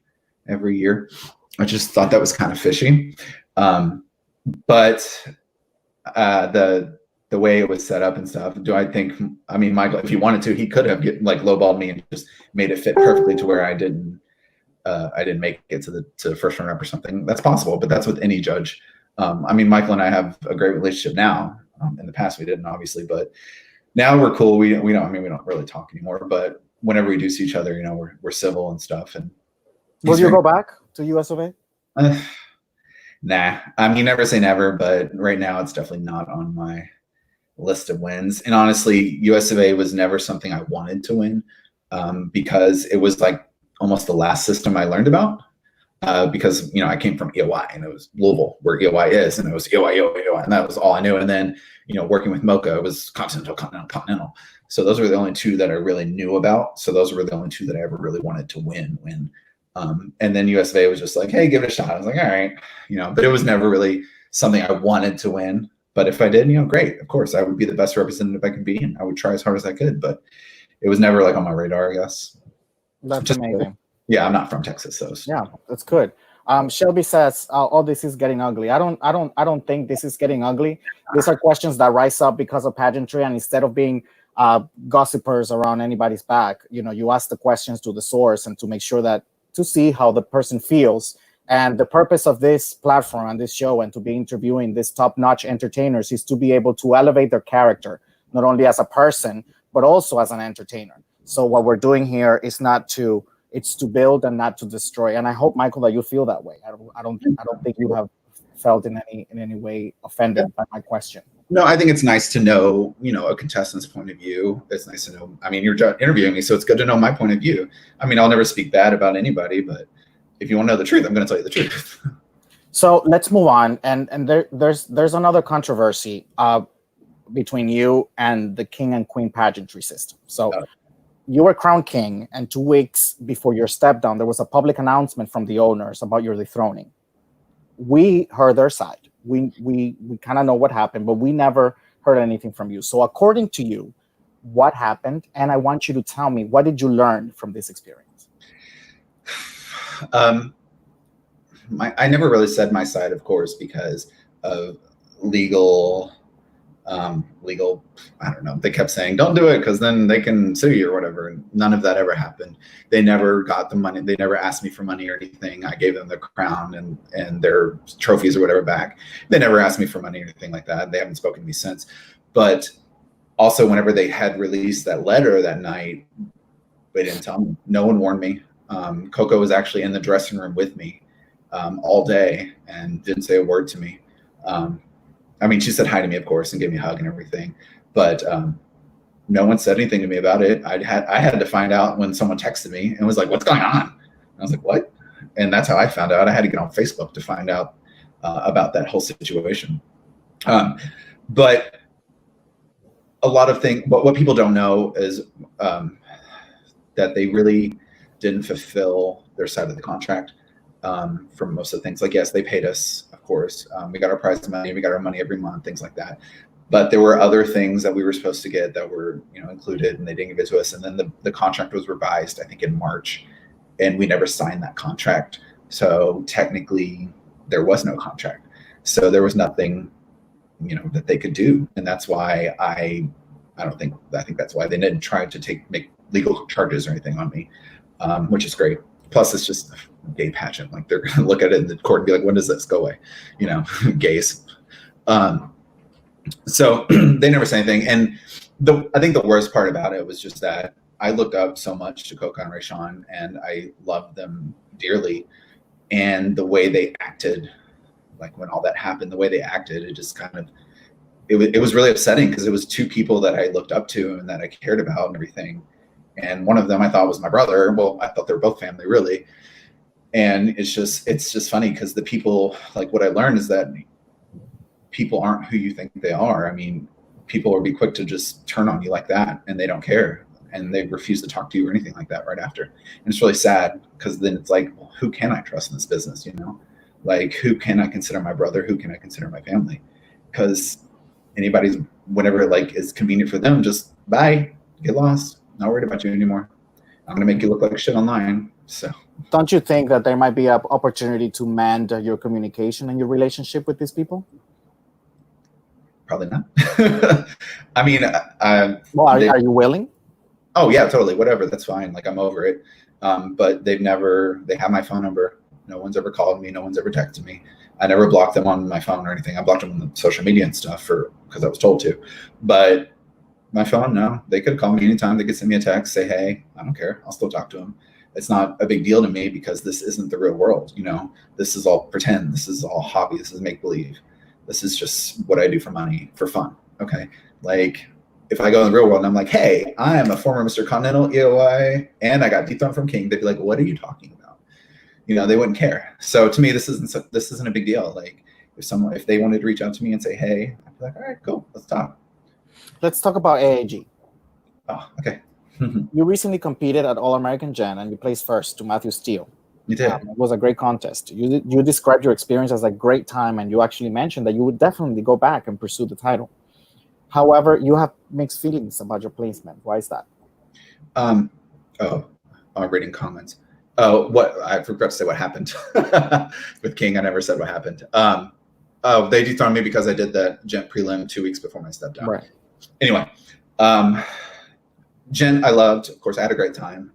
every year. I just thought that was kind of fishy. But the way it was set up and stuff, I mean, Michael, if he wanted to, he could have lowballed me and just made it fit perfectly to where I didn't make it to the first runner up or something. That's possible, but that's with any judge. I mean, Michael and I have a great relationship now. In the past we didn't, obviously, but now we're cool. We don't really talk anymore, but whenever we do see each other, we're civil and stuff. And will you go back to US of A? Nah, I mean, never say never, but right now it's definitely not on my list of wins. And honestly, US of A was never something I wanted to win, because it was like almost the last system I learned about, because I came from EOI and it was Louisville where EOI is, and it was EOI, and that was all I knew. And then working with Mocha, it was Continental. So those were the only two that I really knew about. So those were the only two that I ever really wanted to win. And then US of A was just like, hey, give it a shot. I was like, all right, but it was never really something I wanted to win. But if I did, great. Of course, I would be the best representative I could be, and I would try as hard as I could. But it was never on my radar, I guess. That's amazing. Yeah, I'm not from Texas, so yeah, that's good. Shelby says, "Oh, this is getting ugly." I don't think this is getting ugly. These are questions that rise up because of pageantry, and instead of being gossipers around anybody's back, you ask the questions to the source and to make sure to see how the person feels. And the purpose of this platform and this show and to be interviewing these top-notch entertainers is to be able to elevate their character, not only as a person, but also as an entertainer. So what we're doing here is it's to build and not to destroy. And I hope, Michael, that you feel that way. I don't think you have felt in any way offended by my question. No, I think it's nice to know, a contestant's point of view. It's nice to know. I mean, you're interviewing me, so it's good to know my point of view. I mean, I'll never speak bad about anybody, but if you want to know the truth, I'm going to tell you the truth. So let's move on. And there's another controversy between you and the king and queen pageantry system. So you were crowned king, and 2 weeks before your step down, there was a public announcement from the owners about your dethroning. We heard their side. We kind of know what happened, but we never heard anything from you. So according to you, what happened? And I want you to tell me, what did you learn from this experience? I never really said my side, of course, because of legal, I don't know. They kept saying, don't do it because then they can sue you or whatever. And none of that ever happened. They never got the money. They never asked me for money or anything. I gave them the crown and their trophies or whatever back. They never asked me for money or anything like that. They haven't spoken to me since. But also, whenever they had released that letter that night, they didn't tell me. No one warned me. Coco was actually in the dressing room with me all day and didn't say a word to me. I mean, she said hi to me, of course, and gave me a hug and everything, but no one said anything to me about it. I had to find out when someone texted me and was like, "What's going on?" And I was like, "What?" And that's how I found out. I had to get on Facebook to find out about that whole situation. But a lot of things, what people don't know is that they really didn't fulfill their side of the contract for most of the things. Like, yes, they paid us, of course. We got our prize money, we got our money every month, things like that. But there were other things that we were supposed to get that were, included, and they didn't give it to us. And then the contract was revised, I think, in March, and we never signed that contract. So technically, there was no contract. So there was nothing, that they could do, and that's why I think that's why they didn't try to make legal charges or anything on me, which is great. Plus, it's just a gay pageant. Like, they're gonna look at it in the court and be like, "When does this go away?" Gays. So they never say anything. And I think the worst part about it was just that I looked up so much to Coco and Rayshawn, and I loved them dearly. And the way they acted, like when all that happened, the way they acted, it just kind of, it was really upsetting because it was two people that I looked up to and that I cared about and everything. And one of them I thought was my brother. Well, I thought they were both family, really. And it's just funny because the people, like, what I learned is that people aren't who you think they are. I mean, people will be quick to just turn on you like that, and they don't care, and they refuse to talk to you or anything like that right after. And it's really sad because then it's like, well, who can I trust in this business? Like, who can I consider my brother? Who can I consider my family? Because anybody's, whenever like is convenient for them, just bye, get lost. Not worried about you anymore. I'm gonna make you look like shit online. So Don't you think that there might be an opportunity to mend your communication and your relationship with these people? probably not. I mean, Well, are you willing? oh yeah, totally. Whatever. That's fine. Like, I'm over it. But they have my phone number. No one's ever called me. No one's ever texted me. I never blocked them on my phone or anything. I blocked them on the social media and stuff because I was told to. But my phone, no. They could call me anytime. They could send me a text, say, hey, I don't care. I'll still talk to them. It's not a big deal to me because this isn't the real world. You know, this is all pretend. This is all hobby. This is make believe. This is just what I do for money, for fun. Okay. Like, if I go in the real world and I'm like, hey, I am a former Mr. Continental EOI and I got dethroned from King, they'd be like, what are you talking about? You know, they wouldn't care. So to me, this isn't a big deal. Like, if they wanted to reach out to me and say, hey, I'd be like, all right, cool, let's talk. Let's talk about AAG. Oh, okay. You recently competed at All American Gen and you placed first to Matthew Steele. You did. It was a great contest. You described your experience as a great time, and you actually mentioned that you would definitely go back and pursue the title. However, you have mixed feelings about your placement. Why is that? I'm reading comments. Oh, what I forgot to say what happened with King. I never said what happened. They dethroned me because I did that Gent prelim 2 weeks before my step down. Right. Anyway, Gent I loved. Of course, I had a great time.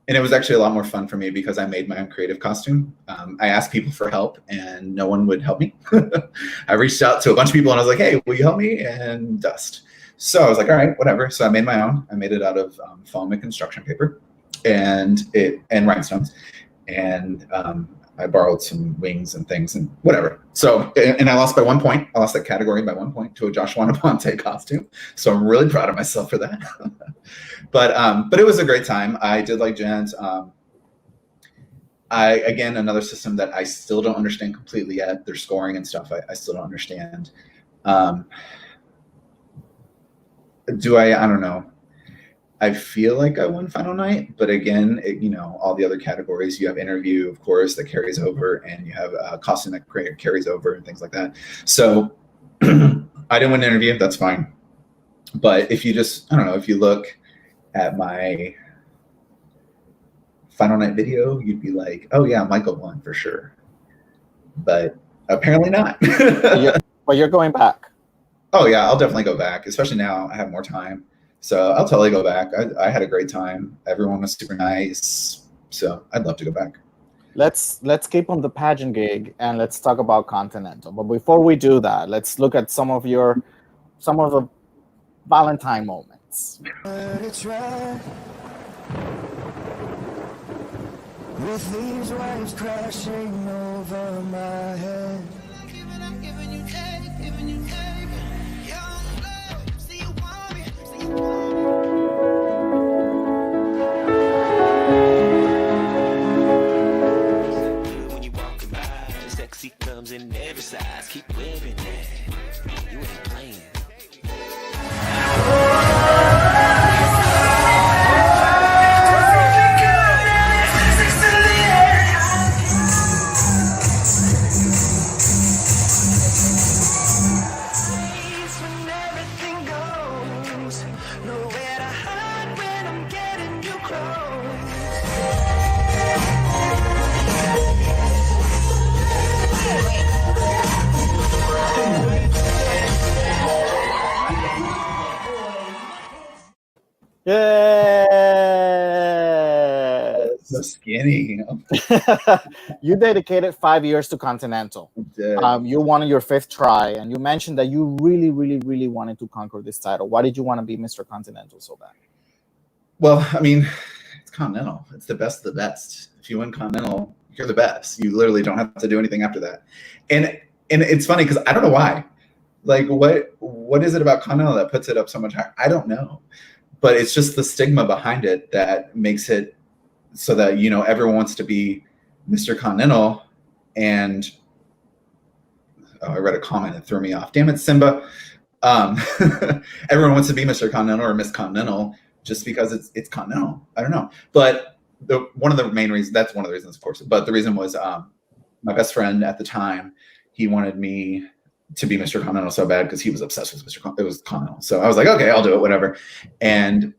And it was actually a lot more fun for me because I made my own creative costume. I asked people for help and no one would help me. I reached out to a bunch of people and I was like, hey, will you help me? And dust. So I was like, all right, whatever. So I made my own. I made it out of foam and construction paper and rhinestones. And I borrowed some wings and things and whatever. So, and I lost by 1 point. I lost that category by 1 point to a Joshua Naponte costume. So I'm really proud of myself for that. But it was a great time. I did like Gent. Again, another system that I still don't understand completely yet. Their scoring and stuff, I still don't understand. I don't know. I feel like I won final night, but again, all the other categories, you have interview, of course, that carries over, and you have costume that carries over and things like that. So I didn't win an interview. That's fine. But if you if you look at my final night video, you'd be like, oh yeah, Mykul won for sure. But apparently not. But you're going back. Oh yeah, I'll definitely go back, especially now I have more time. So I'll totally go back. I had a great time. Everyone was super nice. So I'd love to go back. Let's keep on the pageant gig and let's talk about Continental. But before we do that, let's look at some of the Valentine moments. It's right. With these waves crashing over my head. I'm giving you take, giving you take. Young love, see you want me, see you want me. When you walking by, sexy comes in every size. Keep wearing that. You ain't playing. Yes. So skinny. You dedicated 5 years to Continental. You won your 5th try, and you mentioned that you really, really, really wanted to conquer this title. Why did you want to be Mr. Continental so bad? Well, I mean, it's Continental. It's the best of the best. If you win Continental, you're the best. You literally don't have to do anything after that. And it's funny because I don't know why. Like, what is it about Continental that puts it up so much higher? I don't know. But it's just the stigma behind it that makes it so that, everyone wants to be Mr. Continental. And I read a comment that threw me off. Damn it, Simba. Everyone wants to be Mr. Continental or Miss Continental just because it's Continental. I don't know. But one of the main reasons, that's one of the reasons, of course. But the reason was my best friend at the time, he wanted me to be Mr. Continental so bad because he was obsessed with it was Continental. So I was like, okay, I'll do it, whatever. And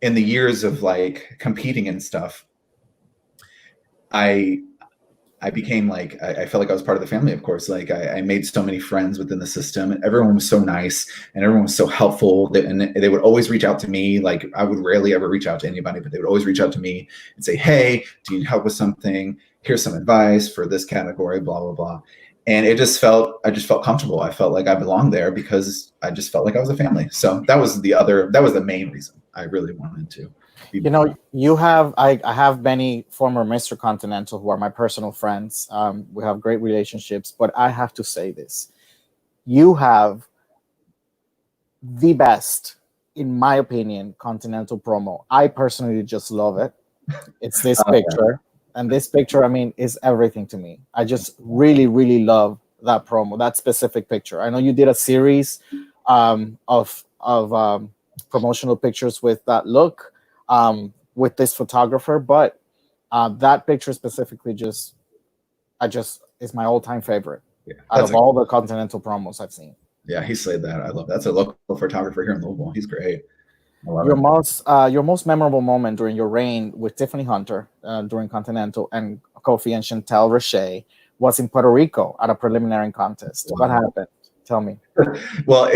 in the years of like competing and stuff, I became like, I felt like I was part of the family, of course. Like I made so many friends within the system, and everyone was so nice and everyone was so helpful. And they would always reach out to me. Like I would rarely ever reach out to anybody, but they would always reach out to me and say, hey, do you need help with something? Here's some advice for this category, blah, blah, blah. And I just felt comfortable. I felt like I belonged there because I just felt like I was a family. So that was the main reason I really wanted to. I have many former Mr. Continental who are my personal friends. We have great relationships, but I have to say this. You have the best, in my opinion, Continental promo. I personally just love it. It's this picture. And this picture, I mean, is everything to me. I just really, really love that promo, that specific picture. I know you did a series of promotional pictures with that look, with this photographer, but that picture specifically is my all-time favorite out of all the Continental promos I've seen. Yeah, he slayed that. I love that. That's a local photographer here in Louisville. He's great. Your most memorable moment during your reign with Tiffany Hunter during Continental and Kofi and Chantel Roche was in Puerto Rico at a preliminary contest. Wow. What happened? Tell me. Well,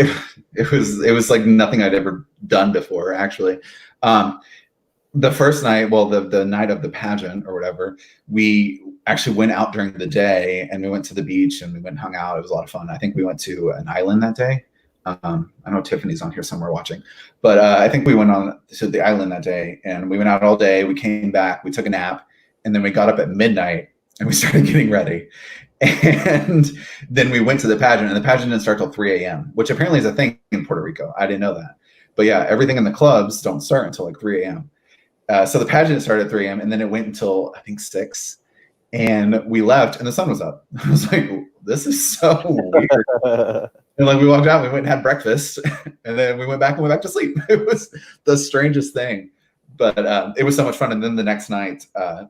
it was like nothing I'd ever done before, actually. The first night, well, the night of the pageant or whatever, we actually went out during the day and we went to the beach and we went and hung out. It was a lot of fun. I think we went to an island that day. I know Tiffany's on here somewhere watching, but I think we went on to the island that day and we went out all day. We came back, we took a nap, and then we got up at midnight and we started getting ready. And then we went to the pageant, and the pageant didn't start till 3 a.m., which apparently is a thing in Puerto Rico. I didn't know that. But yeah, everything in the clubs don't start until like 3 a.m. So the pageant started at 3 a.m. and then it went until I think 6. And we left and the sun was up. I was like, this is so weird. And like we walked out, we went and had breakfast, and then we went back to sleep. It was the strangest thing, but it was so much fun. And then the next night,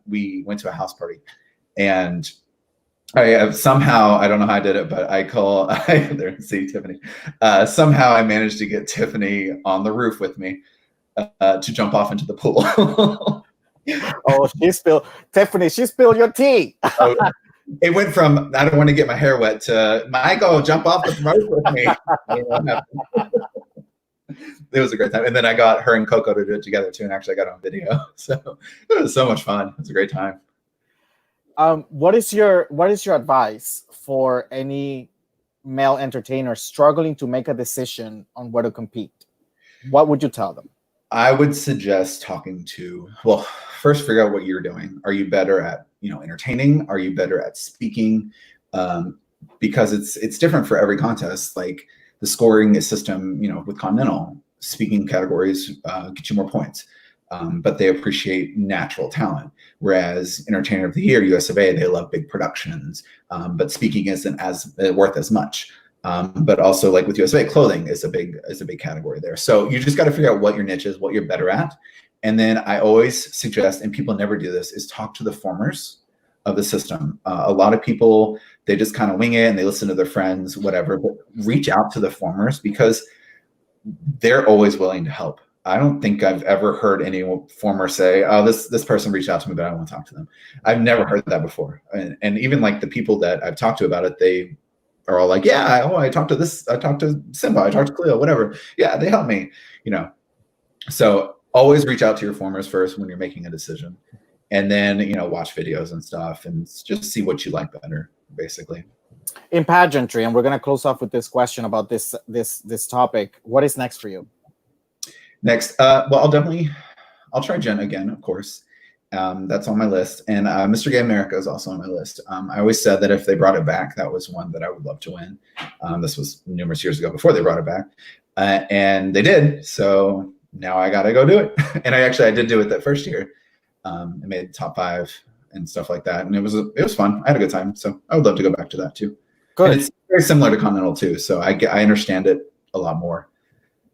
we went to a house party, and I somehow, I don't know how I did it, but there, see Tiffany. Somehow I managed to get Tiffany on the roof with me to jump off into the pool. Oh, Tiffany, she spilled your tea. It went from, I don't want to get my hair wet, to, Michael, jump off the roof with me. It was a great time. And then I got her and Coco to do it together too, and actually I got on video. So it was so much fun. It was a great time. What is your advice for any male entertainer struggling to make a decision on where to compete? What would you tell them? I would suggest first figure out what you're doing. Are you better at, entertaining? Are you better at speaking? Because it's different for every contest. Like the scoring system, with Continental, speaking categories get you more points. But they appreciate natural talent. Whereas Entertainer of the Year, US of A, they love big productions, but speaking isn't as worth as much. But also, like with US of A, clothing is a big category there. So you just got to figure out what your niche is, what you're better at. And then I always suggest, and people never do this, is talk to the formers of the system. A lot of people, they just kind of wing it and they listen to their friends, whatever, but reach out to the formers because they're always willing to help. I don't think I've ever heard any former say, oh, this person reached out to me, but I don't want to talk to them. I've never heard that before. And even like the people that I've talked to about it, they are all like, yeah, I talked to this, I talked to Simba, I talked to Cleo, whatever. Yeah, they helped me, So always reach out to your formers first when you're making a decision. And then, watch videos and stuff and just see what you like better, basically. In pageantry, and we're going to close off with this question about this topic. What is next for you? Next, I'll try Jen again, of course. That's on my list. And Mr. Gay America is also on my list. I always said that if they brought it back, that was one that I would love to win. This was numerous years ago before they brought it back. And they did. So now I got to go do it. And I did do it that first year. I made top 5 and stuff like that. And it was fun. I had a good time. So I would love to go back to that too. Good. And it's very similar to Continental too. So I understand it a lot more.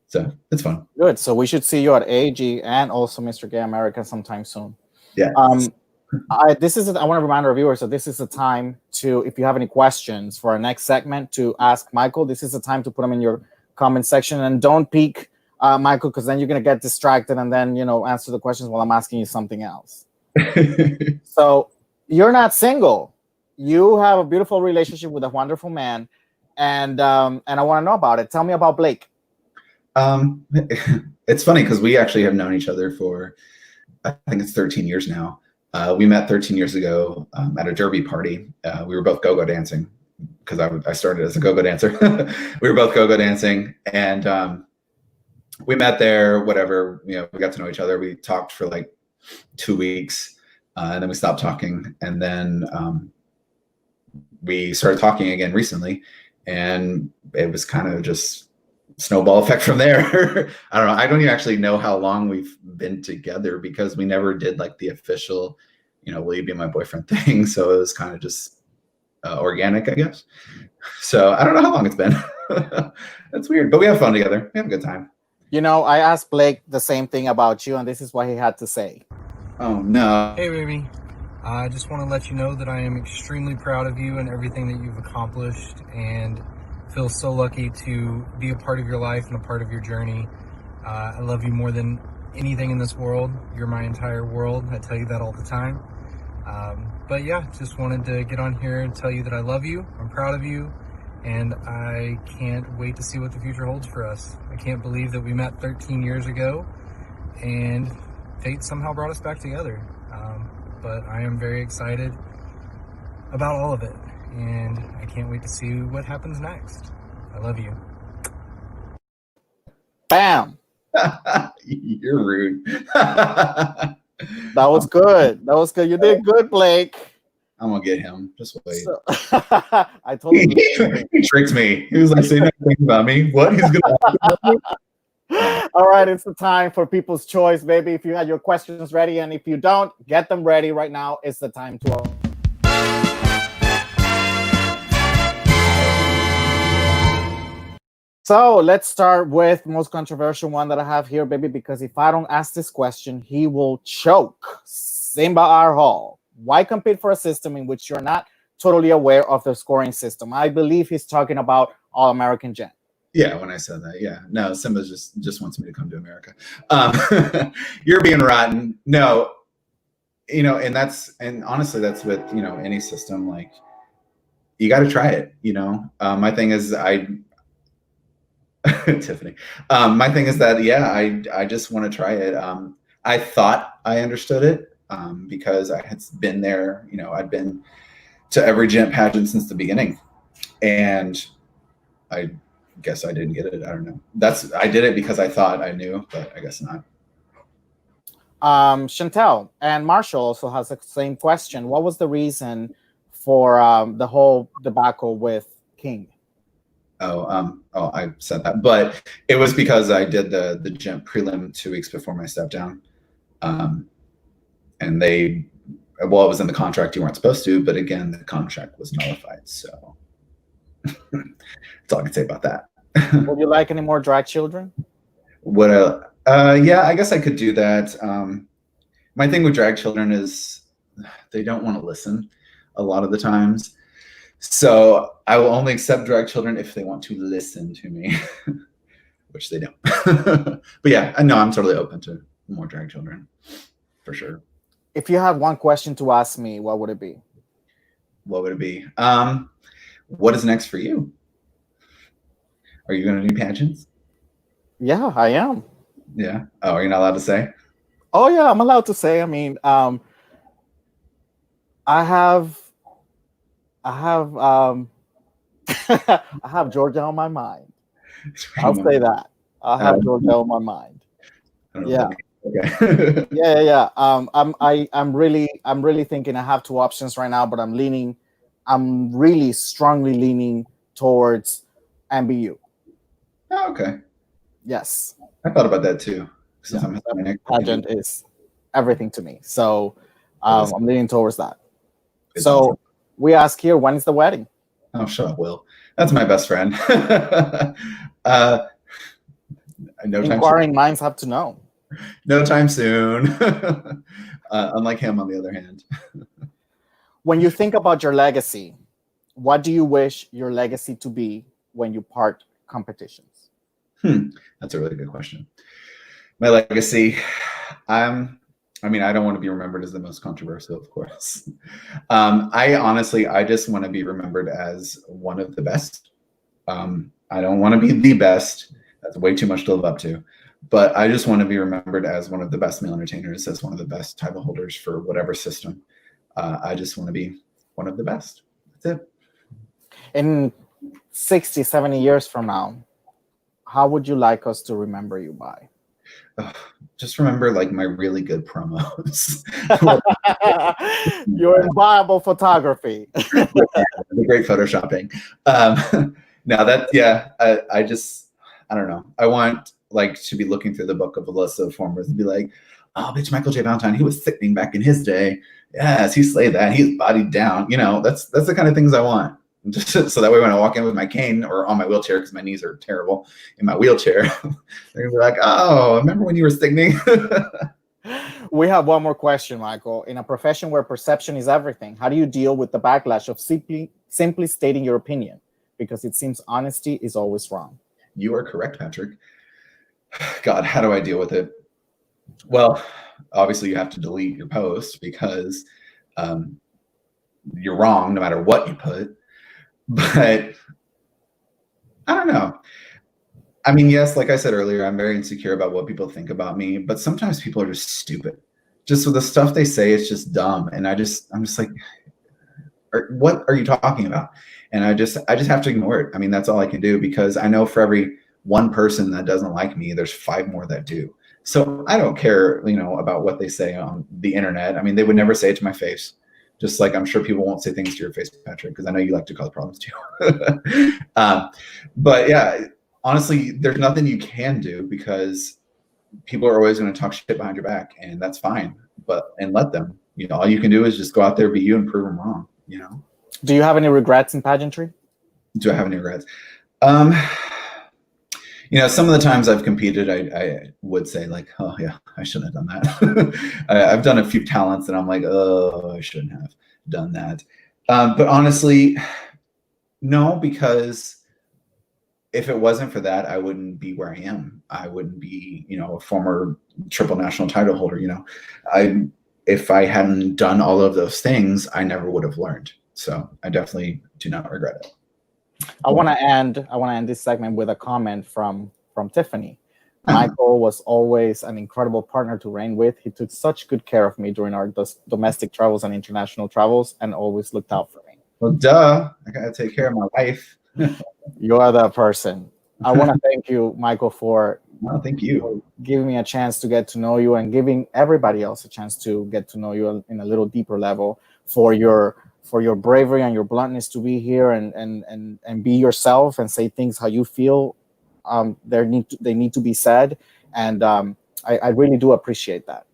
So it's fun. Good. So we should see you at AG and also Mr. Gay America sometime soon. Yeah. I want to remind our viewers that this is the time to, if you have any questions for our next segment, to ask Mykul. This is the time to put them in your comment section, and don't peek, Mykul, because then you're gonna get distracted and then answer the questions while I'm asking you something else. So you're not single. You have a beautiful relationship with a wonderful man, and I want to know about it. Tell me about Blake. It's funny because we actually have known each other for, I think it's 13 years now. We met 13 years ago at a derby party. We were both go-go dancing because I started as a go-go dancer. We were both go-go dancing, and we met there. Whatever, we got to know each other. We talked for like 2 weeks, and then we stopped talking, and then we started talking again recently, and it was kind of just snowball effect from there. I don't know. I don't even actually know how long we've been together because we never did like the official, will you be my boyfriend thing. So it was kind of just organic, I guess. So I don't know how long it's been. That's weird, but we have fun together. We have a good time. I asked Blake the same thing about you, and this is what he had to say. Oh, no. Hey, baby. I just want to let you know that I am extremely proud of you and everything that you've accomplished, and feel so lucky to be a part of your life and a part of your journey. I love you more than anything in this world. You're my entire world. I tell you that all the time. But yeah, just wanted to get on here and tell you that I love you. I'm proud of you, and I can't wait to see what the future holds for us. I can't believe that we met 13 years ago, and fate somehow brought us back together. But I am very excited about all of it, and I can't wait to see what happens next. I love you. Bam. You're rude. That was good. That was good. You did good, Blake. I'm gonna get him. Just wait. So, I told him. He tricked me. He was like, "Say nothing about me." What? He's gonna. All right, it's the time for people's choice, baby. If you had your questions ready, and if you don't, get them ready right now. It's the time to. So let's start with most controversial one that I have here, baby, because if I don't ask this question, he will choke. Simba R. Hall. Why compete for a system in which you're not totally aware of the scoring system? I believe he's talking about All-American Gen. Yeah, when I said that, yeah. No, Simba just wants me to come to America. You're being rotten. No, and honestly, that's with, any system. Like, you got to try it, My thing is, Tiffany. My thing is that, yeah, I just want to try it. I thought I understood it because I had been there. I'd been to every gent pageant since the beginning, and I guess I didn't get it. I don't know. I did it because I thought I knew, but I guess not. Chantel and Marshall also has the same question. What was the reason for the whole debacle with King? I said that, but it was because I did the gent prelim 2 weeks before my step down, and it was in the contract you weren't supposed to, but again, the contract was nullified. So that's all I can say about that. Would you like any more drag children? Yeah, I guess I could do that. My thing with drag children is they don't want to listen a lot of the times. So I will only accept drag children if they want to listen to me, which they don't. But yeah, no, I'm totally open to more drag children, for sure. If you had one question to ask me, what would it be? What would it be? What is next for you? Are you going to do pageants? Yeah, I am. Yeah. Oh, you're not allowed to say? Oh, yeah, I'm allowed to say. I mean, I have I have Georgia on my mind. I'll say that. I have Georgia on my mind. Yeah. Okay. Yeah. I'm really thinking I have two options right now, but I'm really strongly leaning towards MBU. Oh, okay. Yes. I thought about that too. Since yeah. Pageant is everything to me. So I'm leaning towards that. It's so awesome. We ask here, when is the wedding? Oh, shut up, Will. That's my best friend. No time. Inquiring minds have to know. No time soon. Unlike him, on the other hand. When you think about your legacy, what do you wish your legacy to be when you part competitions? That's a really good question. My legacy, I don't want to be remembered as the most controversial, of course. I just want to be remembered as one of the best. I don't want to be the best. That's way too much to live up to. But I just want to be remembered as one of the best male entertainers, as one of the best title holders for whatever system. I just want to be one of the best. That's it. In 60, 70 years from now, how would you like us to remember you by? Just remember, like, my really good promos. Your inviolable photography. The great photoshopping. I don't know. I want, like, to be looking through the book of Alyssa Formers and be like, oh, bitch, Mykul Jay Valentine, he was sickening back in his day. Yes, he slayed that. He's bodied down. You know, that's the kind of things I want. Just so that way when I walk in with my cane or on my wheelchair, because my knees are terrible in my wheelchair, they're gonna be like, oh, remember when you were sickening? We have one more question, Mykul. In a profession where perception is everything, how do you deal with the backlash of simply stating your opinion? Because it seems honesty is always wrong. You are correct, Patrick. God, how do I deal with it? Well, obviously you have to delete your post because you're wrong no matter what you put. But I don't know. I mean, yes, like I said earlier, I'm very insecure about what people think about me, but sometimes people are just stupid. Just with the stuff they say, it's just dumb. And I'm just like, what are you talking about? And I just have to ignore it. I mean, that's all I can do, because I know for every one person that doesn't like me, there's 5 more that do. So I don't care, about what they say on the internet. I mean, they would never say it to my face. Just like I'm sure people won't say things to your face, Patrick, because I know you like to cause problems too. But yeah, honestly, there's nothing you can do, because people are always going to talk shit behind your back, and that's fine. And let them. All you can do is just go out there, be you, and prove them wrong. Do you have any regrets in pageantry? Do I have any regrets? Some of the times I've competed, I would say, like, oh yeah, I shouldn't have done that. I've done a few talents and I'm like, oh, I shouldn't have done that. But honestly, no, because if it wasn't for that, I wouldn't be where I am. I wouldn't be, a former triple national title holder. If I hadn't done all of those things, I never would have learned. So I definitely do not regret it. I want to end this segment with a comment from Tiffany. Mykul was always an incredible partner to reign with. He took such good care of me during our domestic travels and international travels, and always looked out for me. Well, duh. I gotta take care of my wife. You are that person. I want to thank you, Mykul, for thank you giving me a chance to get to know you, and giving everybody else a chance to get to know you in a little deeper level, for your bravery and your bluntness to be here and be yourself and say things how you feel. They need to be said, and I really do appreciate that.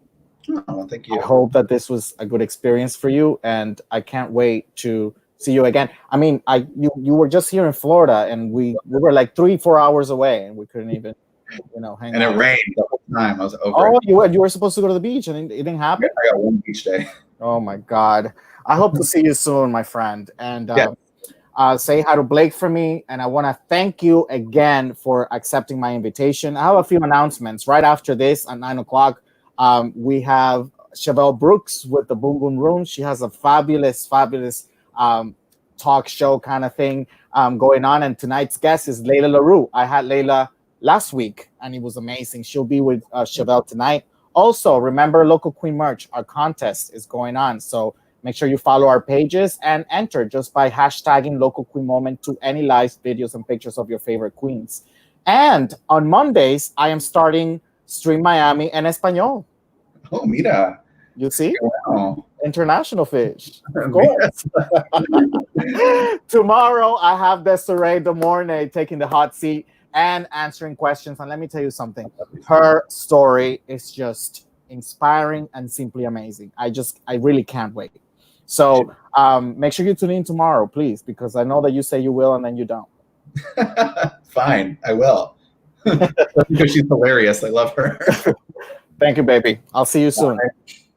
Oh, thank you. I hope that this was a good experience for you, and I can't wait to see you again. I mean, you were just here in Florida, and we were like 3-4 hours away, and we couldn't even hang out. And it rained the whole time. I was over. Oh, you were supposed to go to the beach, and it didn't happen. I got one beach day. Oh my God. I hope to see you soon, my friend. And say hi to Blake for me. And I want to thank you again for accepting my invitation. I have a few announcements. Right after this, at 9 o'clock, we have Chevelle Brooks with the Boom Boom Room. She has a fabulous talk show kind of thing going on. And tonight's guest is Layla LaRue. I had Layla last week, and it was amazing. She'll be with Chevelle tonight. Also, remember, Local Queen merch. Our contest is going on. So make sure you follow our pages and enter just by hashtagging Local Queen Moment to any live videos and pictures of your favorite queens. And on Mondays, I am starting Stream Miami en Español. Oh, mira. You see? Wow. International fish. Of course. Tomorrow, I have Desiree De Mornay taking the hot seat and answering questions. And let me tell you something. Her story is just inspiring and simply amazing. I really can't wait. So make sure you tune in tomorrow, please, because I know that you say you will and then you don't. Fine, I will. Because she's hilarious. I love her. Thank you, baby. I'll see you soon.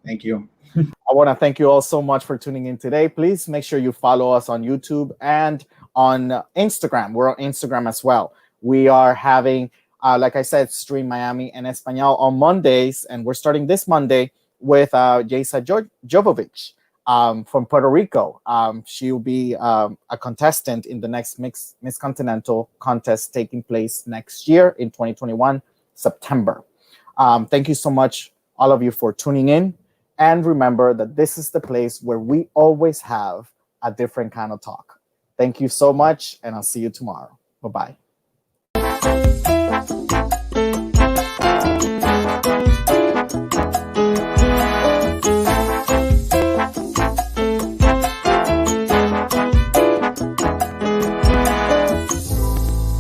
Thank you. I want to thank you all so much for tuning in today. Please make sure you follow us on YouTube and on Instagram. We're on Instagram as well. We are having, like I said, Stream Miami en Español on Mondays, and we're starting this Monday with Jaysa Jovovich from Puerto Rico. She'll be a contestant in the next Miss Continental contest taking place next year in 2021, September. Thank you so much, all of you, for tuning in. And remember that this is the place where we always have a different kind of talk. Thank you so much, and I'll see you tomorrow. Bye-bye.